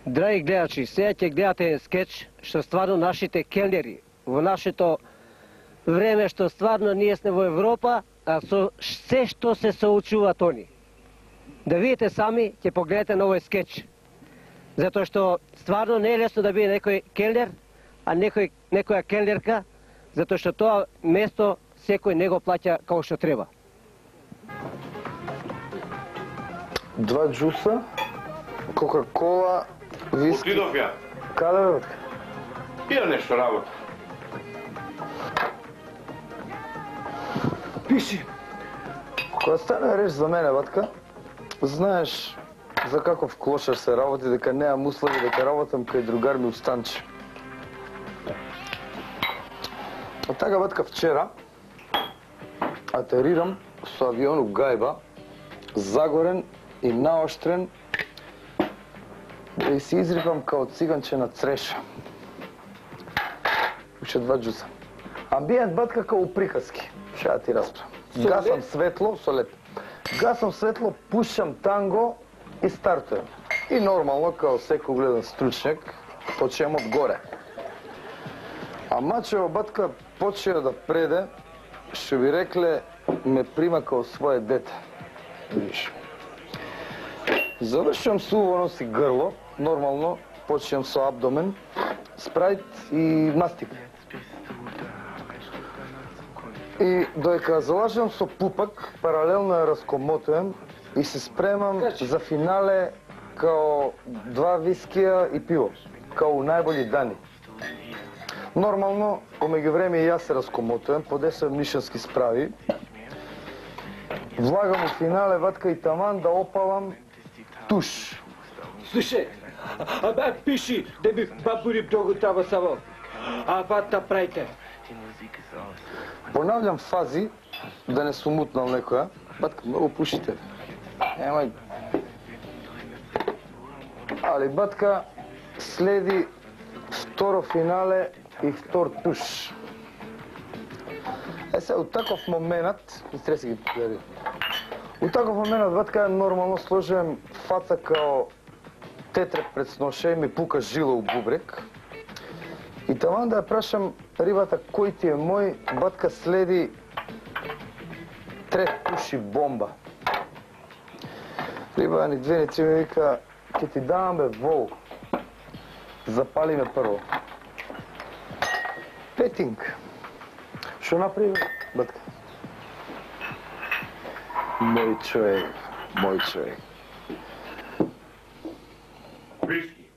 Драги гледачи, сега ќе гледате скеч што стварно нашите келнери во нашето време што стварно ние сме во Европа, а со се што се соучуваат они. Да видите сами, ќе погледнете на овој скеч. Затоа што стварно не е лесно да биде некој келнер, а некоја келнерка, затоа што тоа место секој не го плаќа како што треба. 2 джуса, кока-кола, виски. Отидов ја. Каде бе? Пија нешто работа. Пиши. Кога стане реч за мене, батка, знаеш за каков клошар се работи, дека неам услови, дека работам кај другар ми Устанче. А така, батка, вчера атерирам со авион у Гајба, загорен и наоштрен, да и се изрипам као циганче на цреша. Уште 2 джуса. Амбиент, батка, као у приказки. Ша да ти расправам. Гасам светло, со лед. Гасам светло, пушам танго и стартуем. И нормално, као секој гледан стручњак, почнем од горе. А мачево, батка, почео да преде, што би рекле, ме прима као своje дете. Видиш. Завршувам со увонос и грло, нормално, почнем со абдомен, спрајт и мастик. И доека залажам со пупак, паралелно ја раскомотуjem и се спремам за финале као 2 вискија и пиво, као у најболи дани. Нормално, помеѓу време и јас се раскомотуjem, подесувам нишански справи, влагам у финале, ватка и таман да опалам туш. Слушай, а бе пиши да би бабури много тава саво. А вата прајте. Понавljam фази, да не сум мутнал некоја. Батка, много пушите. Немај. Али, батка, следи второ финале и втор туш. Се, у таков момент, стреси ги погледи. У таков момент, батка, нормално сложим фаца као тетреп пред сноше и ми пука жила у бубрек. И таман да ја прашам рибата кој ти е мој, батка следи трет пуши бомба. Риба ни двеници ми вика, ке ти давам бе вол, запали ме прво. Петинг. Шо направи, батка? Мој човек, мој човек. Виски.